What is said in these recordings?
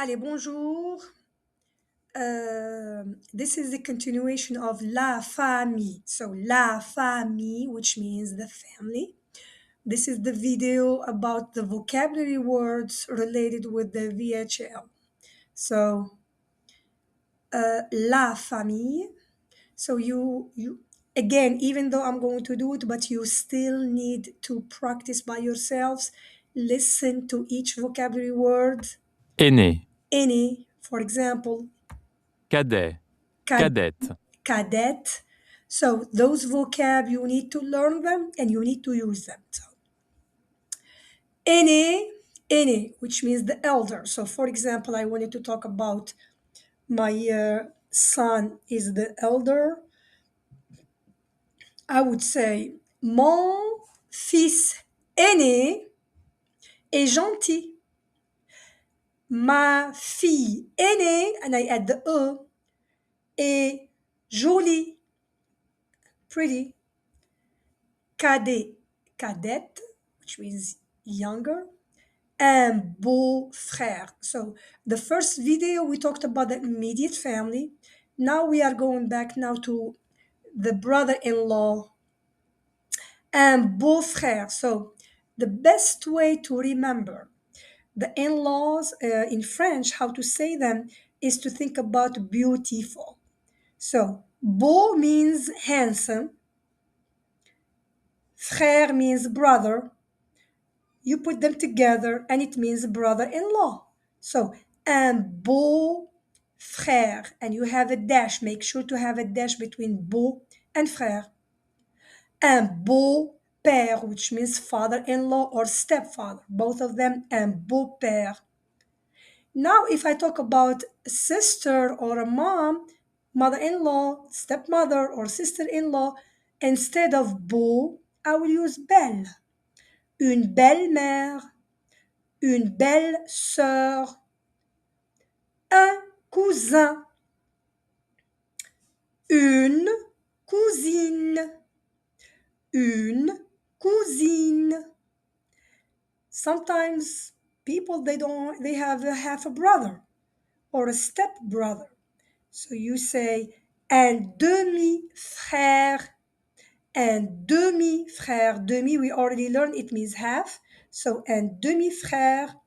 Allez, bonjour. This is the continuation of la famille. So, la famille, which means the family. This is the video about the vocabulary words related with the VHL. So, la famille. So you again, even though I'm going to do it, but you still need to practice by yourselves. Listen to each vocabulary word. Aîné, Any, for example, cadet, cad- cadette, cadet. So those vocab, you need to learn them and you need to use them. So any, which means the elder. So for example, I wanted to talk about my son is the elder. I would say mon fils aîné est gentil. Ma fille aînée, and I add the E, est jolie, pretty. Cadet, cadette, which means younger. Un beau-frère. So the first video we talked about the immediate family. Now we are going back now to the brother-in-law. Un beau-frère. So the best way to remember the in-laws in French, how to say them, is to think about beautiful. So beau means handsome. Frère means brother. You put them together and it means brother-in-law. So, un beau-frère, and you have a dash. Make sure to have a dash between beau and frère. Un beau-père, which means father-in-law or stepfather. Both of them, un beau-père. Now, if I talk about a sister or a mom, mother-in-law, stepmother, or sister-in-law, instead of beau, I will use belle. Une belle-mère, une belle sœur, un cousin, une cousine, une cousine. Sometimes people they have a half a brother or a step brother. So you say un demi-frère, un demi-frère. Demi we already learned it means half. So un demi-frère,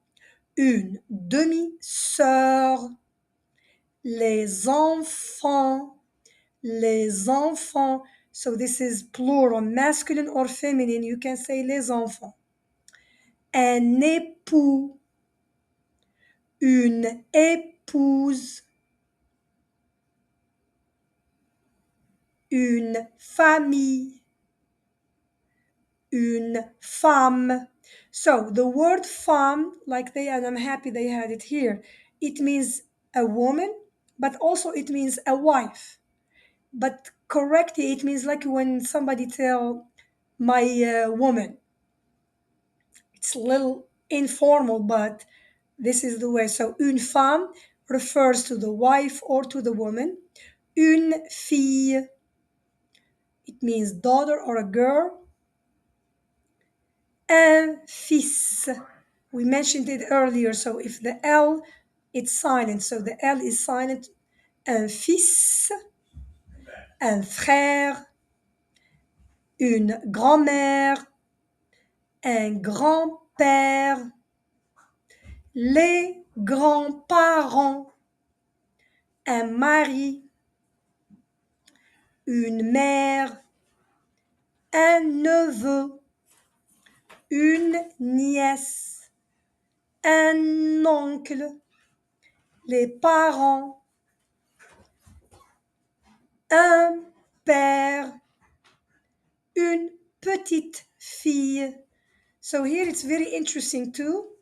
une demi-sœur, les enfants, les enfants. So this is plural, masculine or feminine. You can say les enfants. Un époux, une épouse, une famille, une femme. So the word femme, like and I'm happy they had it here, it means a woman, but also it means a wife. But correctly, it means like when somebody tell my woman. It's a little informal, but this is the way. So une femme refers to the wife or to the woman. Une fille, it means daughter or a girl. Un fils, we mentioned it earlier. So if the L, it's silent. So the L is silent. Un fils, un frère, une grand-mère, un grand-père, les grands-parents, un mari, une mère, un neveu, une nièce, un oncle, les parents, un père, une petite fille. So here it's very interesting too.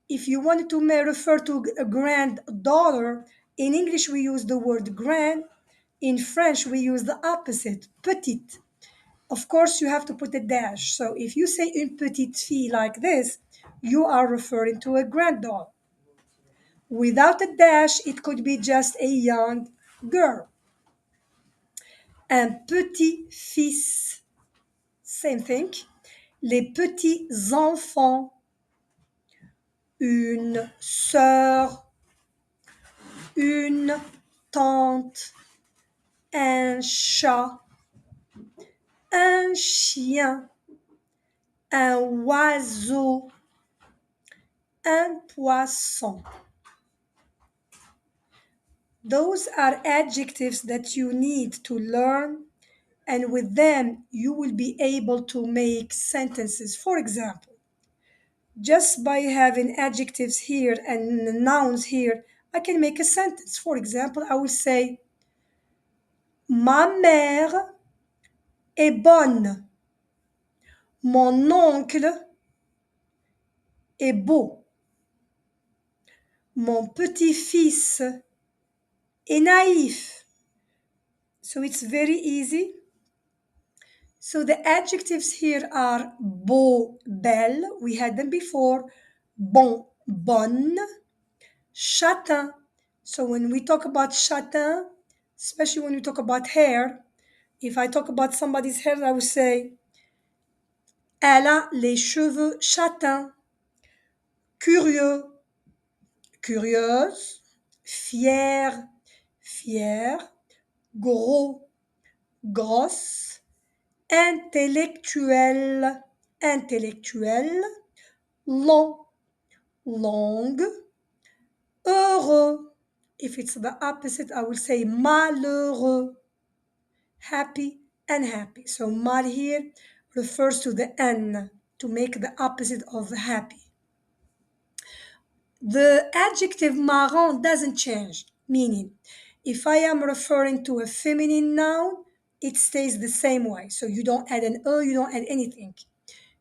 If you wanted to refer to a granddaughter, in English we use the word grand. In French we use the opposite, petite. Of course, you have to put a dash. So if you say une petite fille like this, you are referring to a granddaughter. Without a dash, it could be just a young girl. Un petit-fils, same thing. Les petits-enfants, une sœur, une tante, un chat, un chien, un oiseau, un poisson. Those are adjectives that you need to learn, and with them you will be able to make sentences. For example, just by having adjectives here and nouns here, I can make a sentence. For example, I will say, Ma mère est bonne. Mon oncle est beau. Mon petit-fils est naïf. So it's very easy. So the adjectives here are beau, belle. We had them before. Bon, bonne. Châtain. So when we talk about châtain, especially when we talk about hair, if I talk about somebody's hair, I would say, elle a les cheveux châtains. Curieux, curieuse. Fier, fier. Gros, grosse. Intellectuel, intellectuel. Long, longue. Heureux. If it's the opposite, I will say malheureux. Happy and happy. So mal here refers to the N, to make the opposite of happy. The adjective marrant doesn't change, meaning if I am referring to a feminine noun, it stays the same way. So you don't add an E, you don't add anything.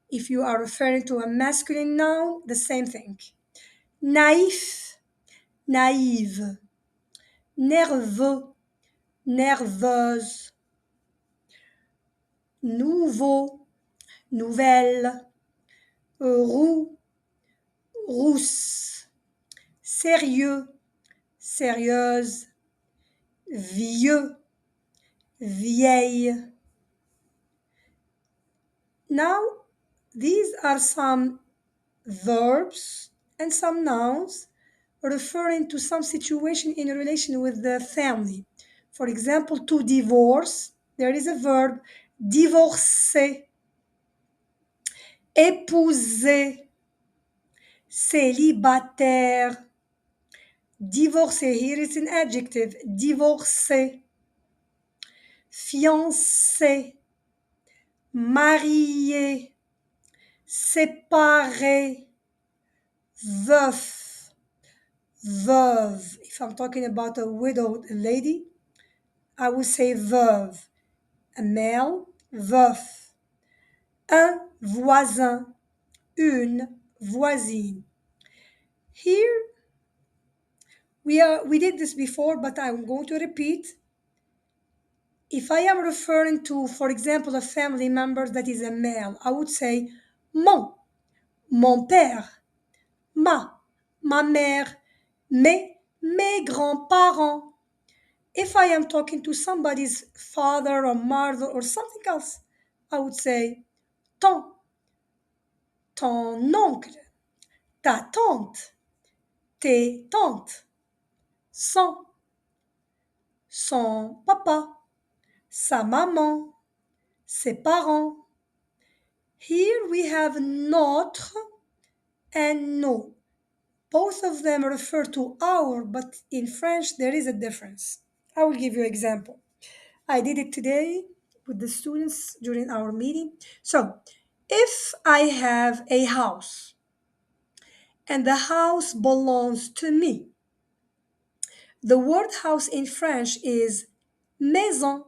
If you are referring to a masculine noun, the same thing. Naïf, naïve. Nerveux, nerveuse. Nouveau, nouvelle. Roux, rousse. Sérieux, sérieuse. Vieux, vieille. Now, these are some verbs and some nouns referring to some situation in relation with the family. For example, to divorce, there is a verb, divorcer. Épouser, célibataire. Divorcer, here is an adjective, divorcer. Fiancé, marié, séparé, veuf, veuve. If I'm talking about a widowed lady, I would say veuve. A male, veuf. Un voisin, une voisine. Here, we did this before, but I'm going to repeat. If I am referring to, for example, a family member that is a male, I would say mon père, ma mère, mes grands-parents. If I am talking to somebody's father or mother or something else, I would say ton oncle, ta tante, tes tantes, son papa, sa maman, ses parents. Here we have notre and nos. Both of them refer to our, but in French there is a difference. I will give you an example. I did it today with the students during our meeting. So, if I have a house and the house belongs to me, the word house in French is maison.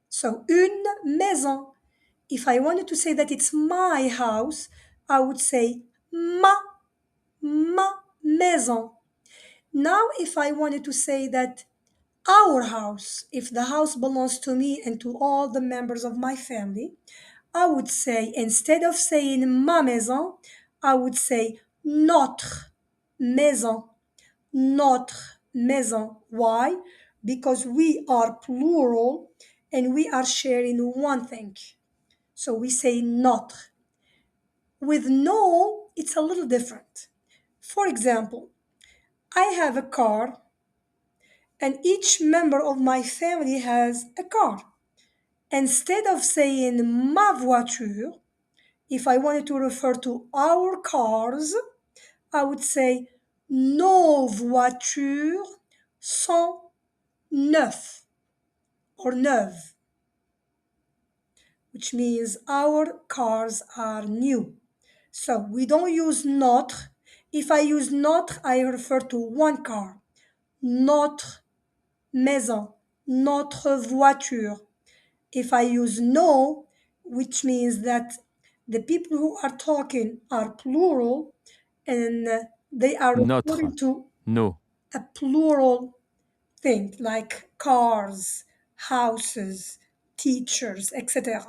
So, une maison. If I wanted to say that it's my house, I would say ma maison. Now, if I wanted to say that our house, if the house belongs to me and to all the members of my family, I would say, instead of saying ma maison, I would say notre maison. Notre maison. Why? Because we are plural and we are sharing one thing. So we say notre. With no, it's a little different. For example, I have a car and each member of my family has a car. Instead of saying ma voiture, if I wanted to refer to our cars, I would say nos voitures sont neuves or neuves, which means our cars are new. So we don't use notre. If I use notre, I refer to one car. Notre maison, notre voiture. If I use no, which means that the people who are talking are plural and they are Notre. referring to Nos. a plural thing like cars, houses, teachers, etc.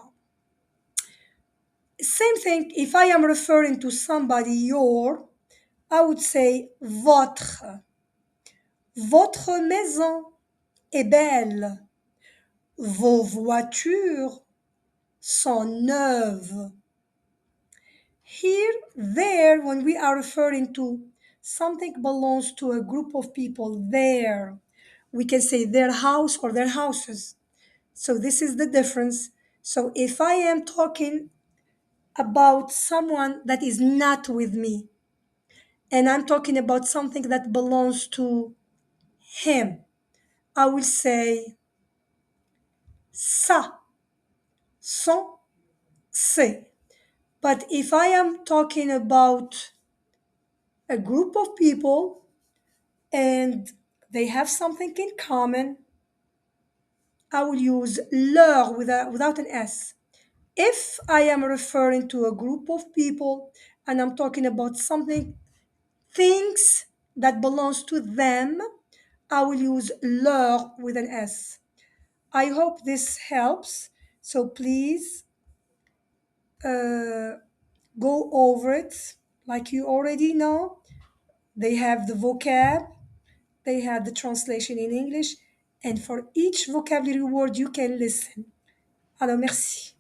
Same thing, if I am referring to somebody, your, I would say votre. Votre maison est belle. Vos voitures sont neuves. Here, there, when we are referring to something belongs to a group of people, there, we can say their house or their houses. So this is the difference. So if I am talking about someone that is not with me, and I'm talking about something that belongs to him, I will say ça, son, c'est. But if I am talking about a group of people and they have something in common, I will use leur without an S. If I am referring to a group of people and I'm talking about something, things that belongs to them, I will use leur with an S. I hope this helps. So please go over it like you already know. They have the vocab, they have the translation in English, and for each vocabulary word you can listen. Alors, merci.